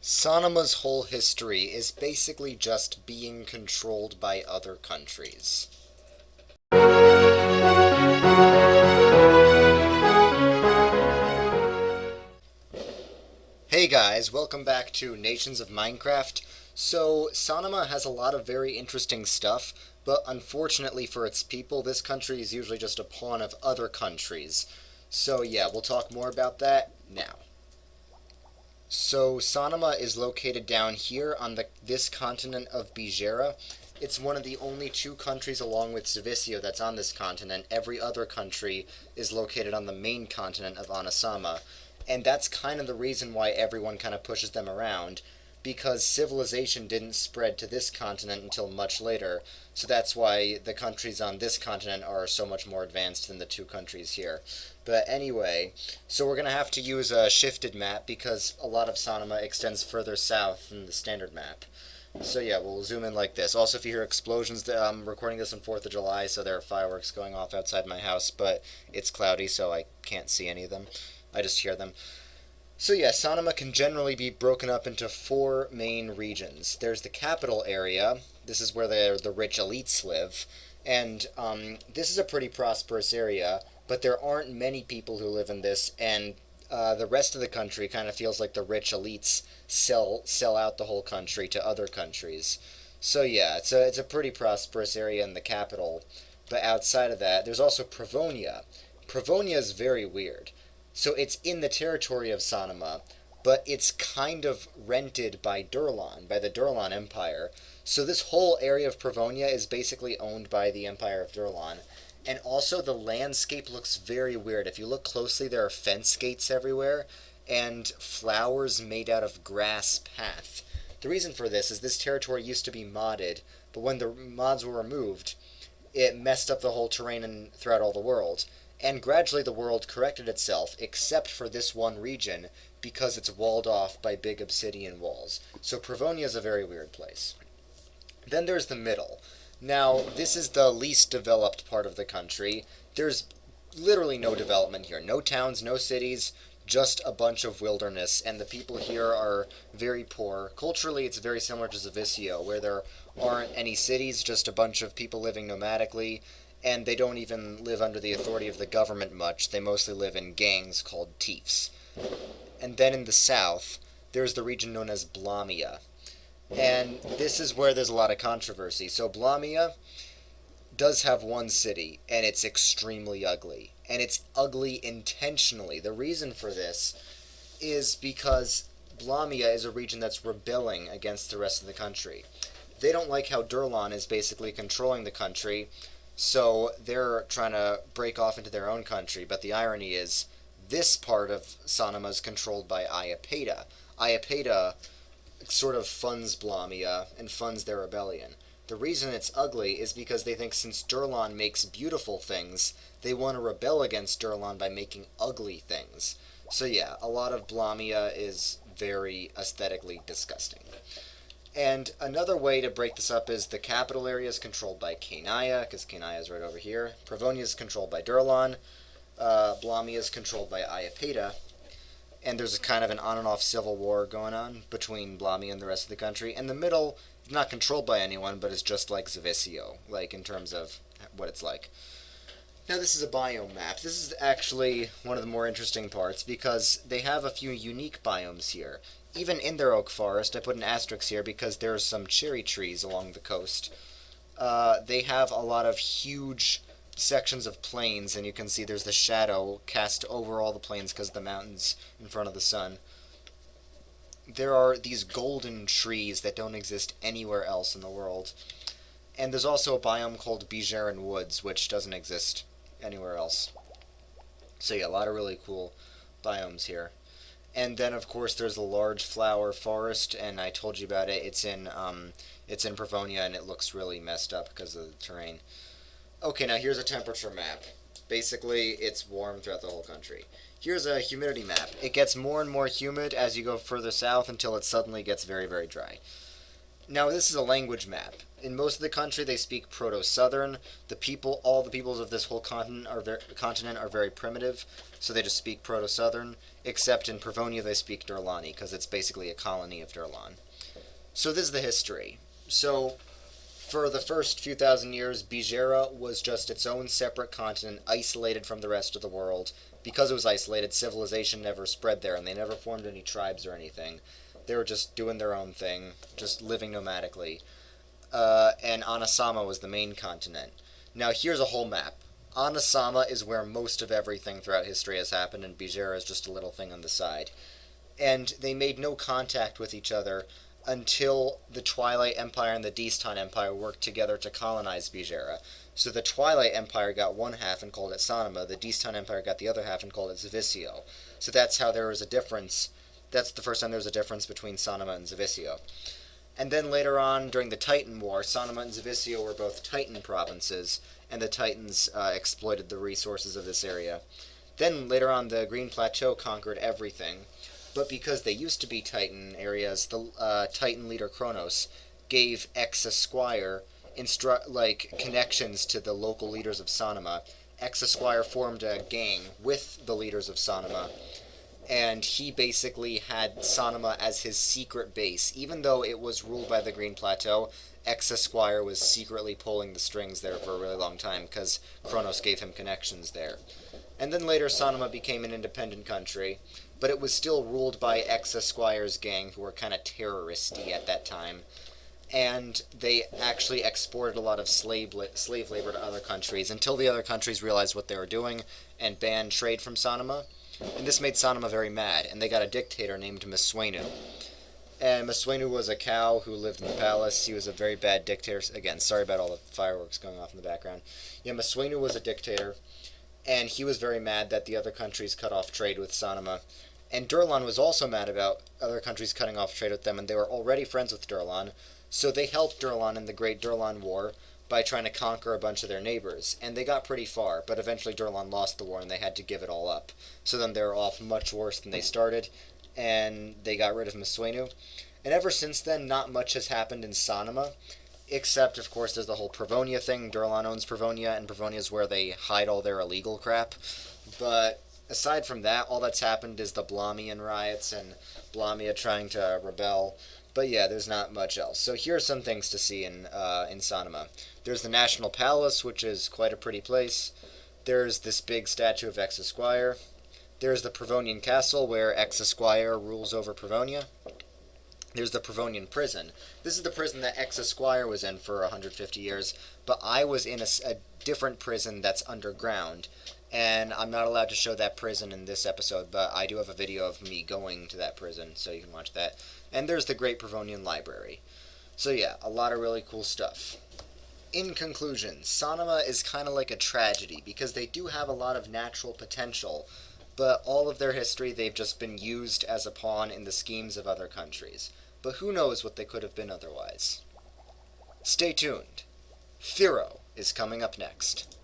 Sonoma's whole history is basically just being controlled by other countries. Hey guys, welcome back to Nations of Minecraft. So, Sonoma has a lot of very interesting stuff, but unfortunately for its people, this country is usually just a pawn of other countries. So yeah, we'll talk more about that now. So Sonoma is located down here on this continent of Bijera. It's one of the only two countries along with Zavisio that's on this continent. Every other country is located on the main continent of Anasama. And that's kind of the reason why everyone kind of pushes them around, because civilization didn't spread to this continent until much later. So that's why the countries on this continent are so much more advanced than the two countries here. But anyway, so we're going to have to use a shifted map because a lot of Sonoma extends further south than the standard map. So yeah, we'll zoom in like this. Also, if you hear explosions, I'm recording this on 4th of July, so there are fireworks going off outside my house, but it's cloudy, so I can't see any of them. I just hear them. So yeah, Sonoma can generally be broken up into four main regions. There's the capital area. This is where the rich elites live. And this is a pretty prosperous area, but there aren't many people who live in this, and the rest of the country kind of feels like the rich elites sell out the whole country to other countries. So yeah, it's a pretty prosperous area in the capital. But outside of that, there's also Provonia. Provonia is very weird. So it's in the territory of Sonoma, but it's kind of rented by Durlan, by the Durlan Empire. So this whole area of Provonia is basically owned by the Empire of Durlan. And also the landscape looks very weird. If you look closely, there are fence gates everywhere and flowers made out of grass path. The reason for this is this territory used to be modded, but when the mods were removed, it messed up the whole terrain and throughout all the world. And gradually the world corrected itself, except for this one region, because it's walled off by big obsidian walls. So Provonia is a very weird place. Then there's the middle. Now, this is the least developed part of the country. There's literally no development here. No towns, no cities, just a bunch of wilderness, and the people here are very poor. Culturally, it's very similar to Zavisio, where there aren't any cities, just a bunch of people living nomadically, and they don't even live under the authority of the government much. They mostly live in gangs called Tiefs. And then in the south, there's the region known as Blamia. And this is where there's a lot of controversy. So Blamia does have one city, and it's extremely ugly. And it's ugly intentionally. The reason for this is because Blamia is a region that's rebelling against the rest of the country. They don't like how Durlan is basically controlling the country, so they're trying to break off into their own country. But the irony is, this part of Sonoma is controlled by Iapeta. Iapeta sort of funds Blamia and funds their rebellion. The reason it's ugly is because they think since Durlan makes beautiful things, they want to rebel against Durlan by making ugly things. So yeah, a lot of Blamia is very aesthetically disgusting. And another way to break this up is the capital area is controlled by Kanaya, because Kanaya is right over here. Provonia is controlled by Durlan. Blamia is controlled by Iapeta. And there's a kind of an on and off civil war going on between Blamia and the rest of the country. And the middle is not controlled by anyone, but is just like Zavisio, like in terms of what it's like. Now this is a biome map. This is actually one of the more interesting parts because they have a few unique biomes here. Even in their oak forest, I put an asterisk here because there's some cherry trees along the coast. They have a lot of huge sections of plains, and you can see there's the shadow cast over all the plains because of the mountains in front of the sun. There are these golden trees that don't exist anywhere else in the world. And there's also a biome called Bijeran Woods, which doesn't exist anywhere else. So yeah, a lot of really cool biomes here. And then of course there's a large flower forest, and I told you about it. It's in Provonia, and it looks really messed up because of the terrain. Okay, now here's a temperature map. Basically, it's warm throughout the whole country. Here's a humidity map. It gets more and more humid as you go further south until it suddenly gets very, very dry. Now, this is a language map. In most of the country, they speak Proto-Southern. All the peoples of this whole continent are very primitive, so they just speak Proto-Southern, except in Provonia they speak Durlani, because it's basically a colony of Durlan. So this is the history. So, for the first few thousand years, Bijera was just its own separate continent, isolated from the rest of the world. Because it was isolated, civilization never spread there, and they never formed any tribes or anything. They were just doing their own thing, just living nomadically. And Anasama was the main continent. Now, here's a whole map. Anasama is where most of everything throughout history has happened, and Bijera is just a little thing on the side. And they made no contact with each other until the Twilight Empire and the Distan Empire worked together to colonize Bijera. So the Twilight Empire got one half and called it Sonoma, the Distan Empire got the other half and called it Zavisio. So that's how there was a difference. That's the first time there was a difference between Sonoma and Zavisio. And then later on, during the Titan War, Sonoma and Zavisio were both Titan provinces, and the Titans exploited the resources of this area. Then later on, the Green Plateau conquered everything. But because they used to be Titan areas, the Titan leader Kronos gave Ex-Esquire connections to the local leaders of Sonoma. Ex-Esquire formed a gang with the leaders of Sonoma, and he basically had Sonoma as his secret base. Even though it was ruled by the Green Plateau, Ex-Esquire was secretly pulling the strings there for a really long time, because Kronos gave him connections there. And then later Sonoma became an independent country, but it was still ruled by Ex-Esquire's gang, who were kind of terroristy at that time. And they actually exported a lot of slave labor to other countries, until the other countries realized what they were doing and banned trade from Sonoma. And this made Sonoma very mad, and they got a dictator named Maswenu. And Maswenu was a cow who lived in the palace. He was a very bad dictator. Again, sorry about all the fireworks going off in the background. Yeah, Maswenu was a dictator, and he was very mad that the other countries cut off trade with Sonoma. And Durlan was also mad about other countries cutting off trade with them, and they were already friends with Durlan, so they helped Durlan in the Great Durlan War by trying to conquer a bunch of their neighbors. And they got pretty far, but eventually Durlan lost the war and they had to give it all up. So then they were off much worse than they started, and they got rid of Maswenu. And ever since then, not much has happened in Sonoma, except, of course, there's the whole Provonia thing. Durlan owns Provonia, and Provonia is where they hide all their illegal crap. But aside from that, all that's happened is the Blamian riots and Blamia trying to rebel. But yeah, there's not much else. So here are some things to see in Sonoma. There's the National Palace, which is quite a pretty place. There's this big statue of Ex-Esquire. There's the Provonian Castle, where Ex-Esquire rules over Provonia. There's the Provonian Prison. This is the prison that Ex-Esquire was in for 150 years, but I was in a different prison that's underground, and I'm not allowed to show that prison in this episode, but I do have a video of me going to that prison, so you can watch that. And there's the Great Provonian Library. So yeah, a lot of really cool stuff. In conclusion, Sonoma is kind of like a tragedy, because they do have a lot of natural potential, but all of their history they've just been used as a pawn in the schemes of other countries. But who knows what they could have been otherwise. Stay tuned. Thero is coming up next.